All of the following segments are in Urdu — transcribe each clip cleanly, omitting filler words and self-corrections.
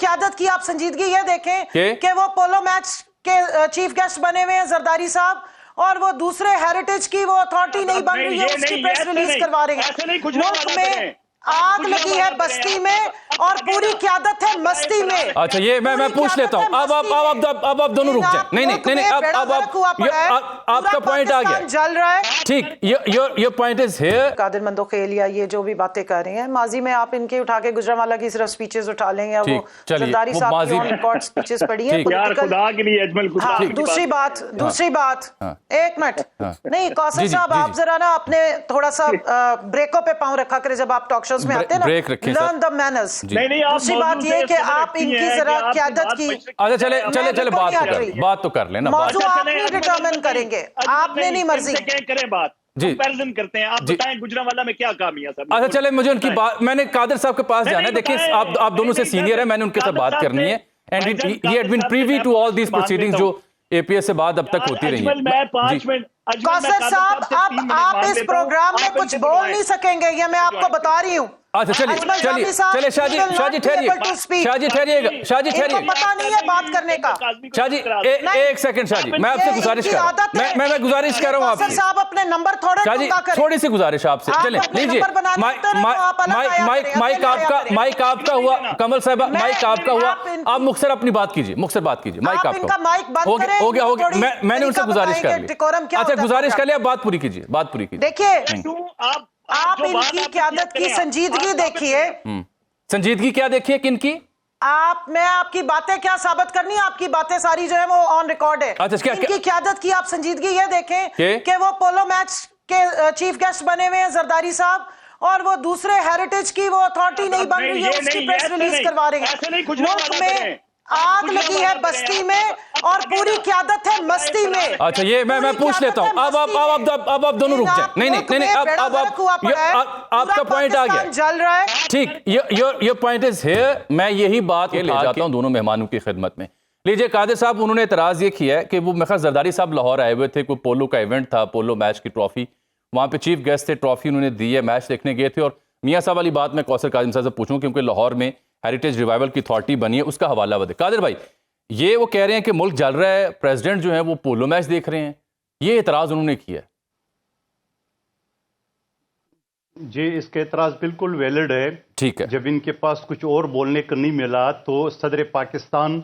قیادت کی آپ سنجیدگی یہ دیکھیں کہ وہ پولو میچ کے چیف گیسٹ بنے ہوئے ہیں زرداری صاحب، اور وہ دوسرے ہیریٹیج کی وہ اتھارٹی نہیں بن رہی ہے، اس کی پریس ریلیز کروا رہے ہیں۔ ملک میں آگ لگی ہے بستی میں اور پوری قیادت ہے مستی میں۔ اچھا یہ میں پوچھ لیتا ہوں، اب آپ دونوں رک جائیں۔ نہیں اب آپ کا پوائنٹ آ گیا، جل رہا ہے۔ ٹھیک، your point is here۔ قادر مندوخیل یا یہ جو بھی باتیں کر رہے ہیں، ماضی میں آپ ان کے اٹھا کے گجرانوالہ کی صرف سپیچز اٹھا لیں یا وہ زرداری صاحب کی آن ریکارڈ سپیچز پڑھی ہیں۔ یار خدا کے لیے اجمل دوسری بات ایک منٹ نہیں کوثر صاحب، آپ ذرا نا اپنے تھوڑا سا بریکوں پہ پاؤں رکھا کرے جب آپ ٹاک شوز میں آتے ہیں نا، لرن دا مینرز۔ دوسری بات یہ کہ آپ ان کی ذرا قیادت کی، اچھا چلے بات تو کر لینا، موضوع آپ نہیں ڈٹرمن کریں گے، آپ نے نہیں مرضی کریں بات کمپیریزن کرتے ہیں۔ آپ بتائیں گجرانوالہ میں کیا کامیاں صاحب؟ اچھا چلے مجھے ان کی بات، میں نے قادر صاحب کے پاس جانا ہے، دیکھیں آپ دونوں سے سینئر ہیں، میں نے ان کے ساتھ بات کرنی ہے، and he had been privy to all these proceedings جو اے پی ایس سے بعد اب تک ہوتی رہی ہیں۔ کوثر صاحب اب آپ اس پروگرام میں کچھ بول نہیں سکیں گے، یہ میں آپ کو بتا رہی ہوں۔ اچھا چلیے شاہ جی ٹھہریے پتہ نہیں ہے بات کرنے کا۔ شاہ جی ایک سیکنڈ، شاہ جی میں آپ سے گزارش کر رہا ہوں، میں گزارش کر رہا ہوں آپ سے، صاحب اپنے نمبر شاہ جی تھوڑی سی گزارش آپ سے، چلیں لیجئے مائک آپ کا ہوا، کمل صاحبہ مائک آپ کا ہوا، آپ مختصر اپنی بات کیجئے، مائک آپ کا ہو گیا، میں نے ان سے گزارش کر لی۔ اچھا گزارش کر لیا، بات پوری کیجئے۔ دیکھیے آپ ان کی قیادت کی سنجیدگی دیکھیے۔ سنجیدگی کیا دیکھیے کن کی؟ میں آپ کی باتیں کیا ثابت کرنی ہے، آپ کی باتیں ساری جو ہے وہ آن ریکارڈ ہے۔ ان کی قیادت کی آپ سنجیدگی یہ دیکھیں کہ وہ پولو میچ کے چیف گیسٹ بنے ہوئے ہیں زرداری صاحب، اور وہ دوسرے ہیریٹیج کی وہ اتھارٹی نہیں بن رہی ہے، اس کی پریس ریلیز کروا رہے ہیں۔ ملک میں آگ لگی ہے بستی میں اور پوری قیادت ہے مستی میں۔ اچھا یہ میں پوچھ لیتا ہوں، اب آپ دونوں رک جائیں۔ نہیں اب آپ کا پوائنٹ آ گیا، جل رہا ہے۔ ٹھیک، your point is here۔ میں یہی بات لے جاتا ہوں دونوں مہمانوں کی خدمت میں۔ لیجئے قادر صاحب، انہوں نے اعتراض یہ کیا ہے کہ وہ میرے زرداری صاحب لاہور آئے ہوئے تھے، کوئی پولو کا ایونٹ تھا، پولو میچ کی ٹرافی، وہاں پہ چیف گیسٹ تھے، ٹرافی انہوں نے دی ہے، میچ دیکھنے گئے تھے، اور میاں صاحب والی بات میں کوثر کاظم صاحب سے پوچھوں کیونکہ لاہور میں ہیریٹیج ریوائیول کی اتھارٹی بنی ہے، اس کا حوالہ ودے۔ قادر بھائی، یہ وہ کہہ رہے ہیں کہ ملک جل رہا ہے، پریزیڈنٹ جو ہیں وہ پولو میچ دیکھ رہے ہیں، یہ اعتراض انہوں نے کیا ہے۔ جی اس کا اعتراض بالکل ویلڈ ہے۔ ٹھیک ہے، جب ان کے پاس کچھ اور بولنے کا نہیں ملا تو صدر پاکستان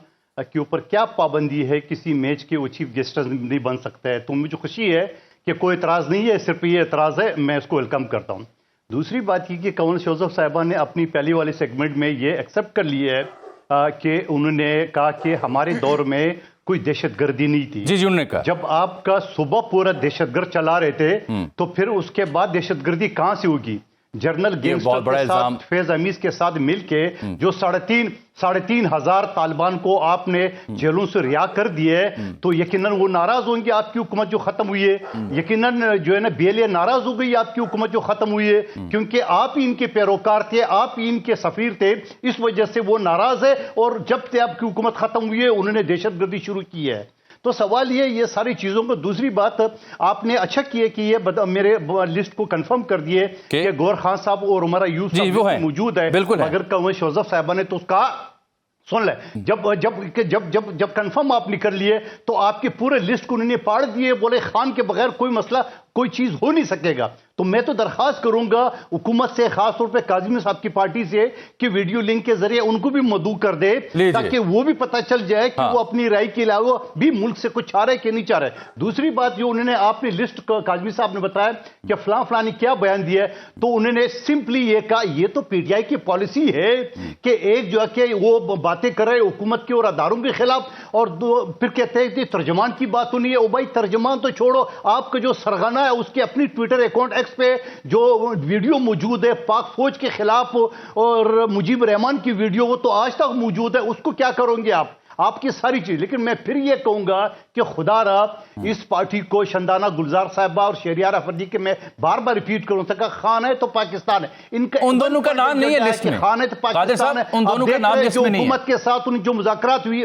کے اوپر کیا پابندی ہے کسی میچ کے وہ چیف گیسٹ نہیں بن سکتا ہے؟ تو مجھے خوشی ہے کہ کوئی اعتراض نہیں ہے، صرف یہ اعتراض ہے، میں اس کو ویلکم کرتا ہوں۔ دوسری بات یہ کہ کنول شوزف صاحبہ نے اپنی پہلی والے سیگمنٹ میں یہ ایکسیپٹ کر لی ہے کہ انہوں نے کہا کہ ہمارے دور میں کوئی دہشت گردی نہیں تھی۔ جی انہوں نے کہا جب آپ کا صبح پورا دہشت گرد چلا رہے تھے تو پھر اس کے بعد دہشت گردی کہاں سے ہوگی؟ جنرل گینگسٹر کے ساتھ فیض امیز کے ساتھ مل کے جو ساڑھے تین ہزار طالبان کو آپ نے جیلوں سے رہا کر دیے، تو یقیناً وہ ناراض ہوں گے آپ کی حکومت جو ختم ہوئی ہے، یقیناً جو ہے نا بی ایل اے ناراض ہو گئی آپ کی حکومت جو ختم ہوئی ہے، کیونکہ آپ ہی ان کے پیروکار تھے، آپ ہی ان کے سفیر تھے، اس وجہ سے وہ ناراض ہے، اور جب سے آپ کی حکومت ختم ہوئی ہے انہوں نے دہشت گردی شروع کی ہے۔ تو سوال یہ ساری چیزوں کو، دوسری بات آپ نے اچھا کیا کہ یہ میرے لسٹ کو کنفرم کر دیے کہ گور خان صاحب اور عمر ایوب صاحب موجود ہے، مگر کنول شوزف صاحبہ نے تو اس کا سن لے، جب کنفرم آپ نے کر لیے تو آپ کے پورے لسٹ کو انہوں نے پاڑ دیے، بولے خان کے بغیر کوئی مسئلہ کوئی چیز ہو نہیں سکے گا۔ تو میں تو درخواست کروں گا حکومت سے، خاص طور پہ کاظمی صاحب کی پارٹی سے، کہ ویڈیو لنک کے ذریعے ان کو بھی مدعو کر دے تاکہ وہ بھی پتہ چل جائے کہ وہ اپنی رائے کے علاوہ بھی ملک سے کچھ چاہ رہے کہ نہیں چاہ رہے۔ دوسری بات جو انہوں نے آپ نے لسٹ کاظمی صاحب نے بتایا کہ فلاں نے کیا بیان دیا ہے، تو انہوں نے سمپلی یہ کہا یہ تو پی ٹی آئی کی پالیسی ہے کہ ایک جو ہے کہ وہ باتیں کر رہے حکومت کے اور اداروں کے خلاف، اور پھر کہتے ہیں کہ ترجمان کی بات ہونی ہے۔ او بھائی ترجمان تو چھوڑو، آپ کا جو سرغنہ ہے اس کے اپنی ٹویٹر اکاؤنٹ ایکس پہ جو ویڈیو موجود ہے پاک فوج کے خلاف اور مجیب رحمان کی ویڈیو، وہ تو آج تک موجود ہے، اس کو کیا کرو گے آپ کی ساری چیز۔ لیکن میں پھر یہ کہوں گا کہ خدا را اس پارٹی کو شندانہ گلزار صاحبہ اور شہریار افریدی کے میں بار بار ریپیٹ کروں تک، خان ہے تو پاکستان ہے، ان دونوں کا نام نہیں ہے لسٹ میں، خان ہے تو پاکستان ہے۔ ان دونوں کا نام لسٹ میں نہیں ہے۔ حکومت کے ساتھ ان جو مذاکرات ہوئی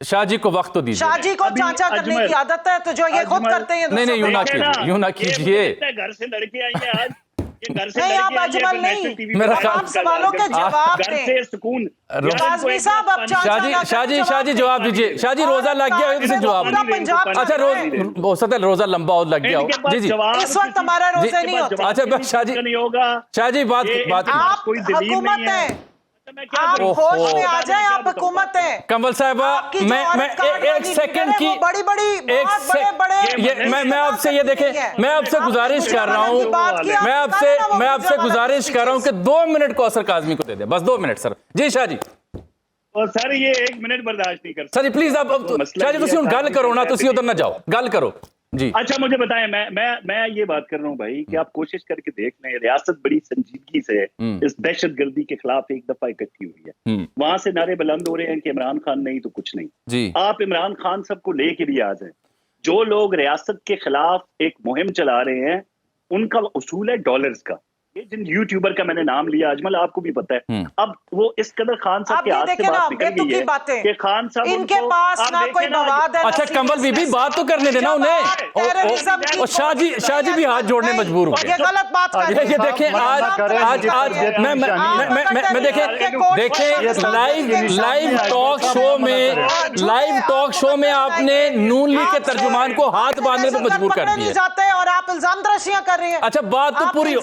شاہ جی کو وقت تو دیجیے. شاہ جی کو چانچا کرنے کی عادت ہے تو جو یہ خود کرتے ہیں. نہیں یوں نہ کیجیے. گھر سے لڑکے آئی ہیں آج. نہیں آپ اجمل نہیں, تمام سوالوں کے جواب دیں. سکون. قاسمی صاحب اب شاہ جی جواب دیجیے. شاہ جی روزہ لگ گیا ہے, جواب. اچھا ہو سکتا ہے روزہ لمبا اور لگ گیا ہو. جی اس وقت ہمارا روزے نہیں ہوتا. اچھا شاہ جی بات آپ حکومت ہیں, آپ فوج میں آ جائیں, آپ حکومت ہیں. کمل صاحبہ میں ایک سیکنڈ کی بڑی میں آپ سے یہ دیکھیں, میں آپ سے گزارش کر رہا ہوں, میں آپ سے گزارش کر رہا ہوں کہ 2 منٹ کو کوثر کاظمی کو دے دیں, بس 2 منٹ. سر جی شاہ جی. سر یہ 1 منٹ برداشت نہیں کر سکتا. سر جی پلیز آپ شاہ جی تسی گل کرو نا, تسی ادھر نہ جاؤ, گل کرو. جی اچھا مجھے بتائیں, میں یہ بات کر رہا ہوں بھائی کہ آپ کوشش کر کے دیکھ لیں, ریاست بڑی سنجیدگی سے اس دہشت گردی کے خلاف ایک دفعہ اکٹھی ہوئی ہے. وہاں سے نعرے بلند ہو رہے ہیں کہ عمران خان نہیں تو کچھ نہیں. جی آپ عمران خان سب کو لے کے بھی آ جائیں. جو لوگ ریاست کے خلاف ایک مہم چلا رہے ہیں ان کا اصول ہے ڈالرز کا. یہ جن یوٹیوبر کا میں نے نام لیا اجمل, آپ کو بھی پتا ہے, اب وہ اس قدر خان صاحب کے ہاتھ سے بات نکل گئی ہے کہ خان صاحب ان کے پاس نہ کوئی مواد ہے. اچھا کمل بی بی بات تو کرنے دینا انہیں. شاہ جی بھی ہاتھ جوڑنے مجبور ہو گئے. یہ غلط بات کر رہے ہیں. یہ دیکھیں میں دیکھیں لائیو ٹاک شو میں آپ نے نون لیگ کے ترجمان کو ہاتھ باندھنے پہ مجبور کر دیا جاتے ہیں اور آپ الزام تراشیاں کر رہے ہیں. اچھا بات تو پوری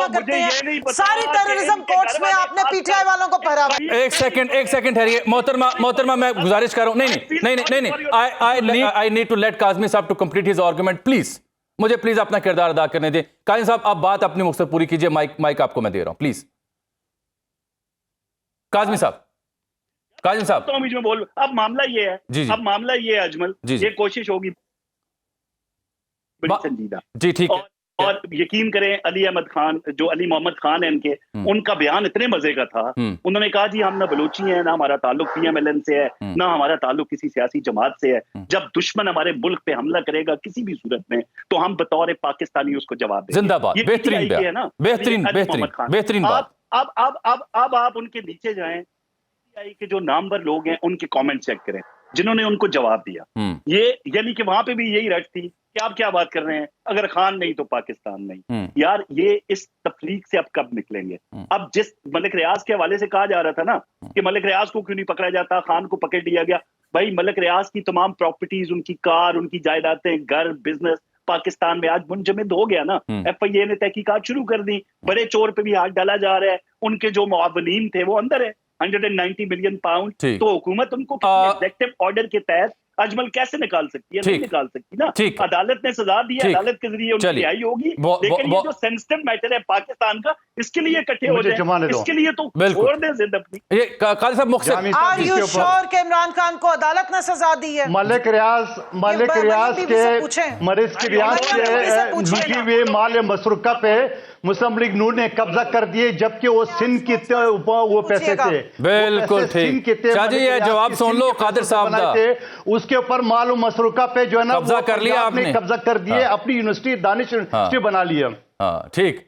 کرتے ہیں. ساری ٹیررزم کورٹس میں آپ نے پی ٹی آئی والوں کو پہرا. ایک سیکنڈ ٹھہریے محترمہ, میں گزارش کر رہا ہوں. نہیں I need to let Kazmi صاحب to complete his argument please. مجھے پلیز اپنا کردار ادا کرنے دیں. کاظمی صاحب آپ بات اپنی مقصد پوری کیجئے. مائک آپ کو میں دے رہا ہوں پلیز. کاظمی صاحب تو میں بول. اب معاملہ یہ ہے, اب معاملہ یہ ہے اجمل, یہ کوشش ہوگی بڑی سنجیدہ. جی ٹھیک ہے. اور یقین کریں علی احمد خان, جو علی محمد خان ہیں ان کا بیان اتنے مزے کا تھا. انہوں نے کہا جی ہم نہ بلوچی ہیں, نہ ہمارا تعلق پی ایم ایل این سے ہے, نہ ہمارا تعلق کسی سیاسی جماعت سے ہے. جب دشمن ہمارے ملک پہ حملہ کرے گا کسی بھی صورت میں تو ہم بطور پاکستانی اس کو جواب دیں گے. زندہ باد. بہترین بات. اب آپ ان کے نیچے جائیں کہ جو نامور لوگ ہیں ان کے کامنٹ چیک کریں جنہوں نے ان کو جواب دیا. یہ یعنی کہ وہاں پہ بھی یہی رٹ تھی کہ آپ کیا بات کر رہے ہیں, اگر خان نہیں تو پاکستان نہیں. یار یہ اس تفریق سے اب کب نکلیں گے؟ اب جس ملک ریاض کے حوالے سے کہا جا رہا تھا نا کہ ملک ریاض کو کیوں نہیں پکڑا جاتا, خان کو پکڑ لیا گیا. بھائی ملک ریاض کی تمام پراپرٹیز, ان کی کار, ان کی جائیدادیں, گھر, بزنس پاکستان میں آج منجمد ہو گیا نا. ایف آئی اے نے تحقیقات شروع کر دی, بڑے چور پہ بھی ہاتھ ڈالا جا رہا ہے. ان کے جو معاونین تھے وہ اندر ہے, 190 ملین پاؤنڈ. تو حکومت ان کو ایگزیکٹو آرڈر کے تحت اجمل کیسے نکال سکتی ہے؟ نہیں نکال سکتی نا. عدالت نے سزا دی ہے, عدالت کے ذریعے ان کی رہائی ہوگی. لیکن یہ جو سینسٹیو میٹر ہے پاکستان کا, اس کے لیے اکٹھے ہو جائیں, اس کے لیے تو چھوڑ دیں زد اپنی. قاضی صاحب مختصر, آر یو شور کہ عمران خان کو عدالت نے سزا دی ہے؟ ملک ریاض کے لوٹی ہوئے مال مسروقہ پہ مسلم لیگ نون نے قبضہ کر دیے, جبکہ وہ سندھ کی وہ پیسے تھے. بالکل ٹھیک. شاہ جی یہ جواب سن لو قادر صاحب دا. اس کے اوپر مال و مسروقہ پہ جو ہے نا قبضہ کر لیا آپ نے, قبضہ کر دیے, اپنی یونیورسٹی دانش یونیورسٹی بنا لیا. ٹھیک.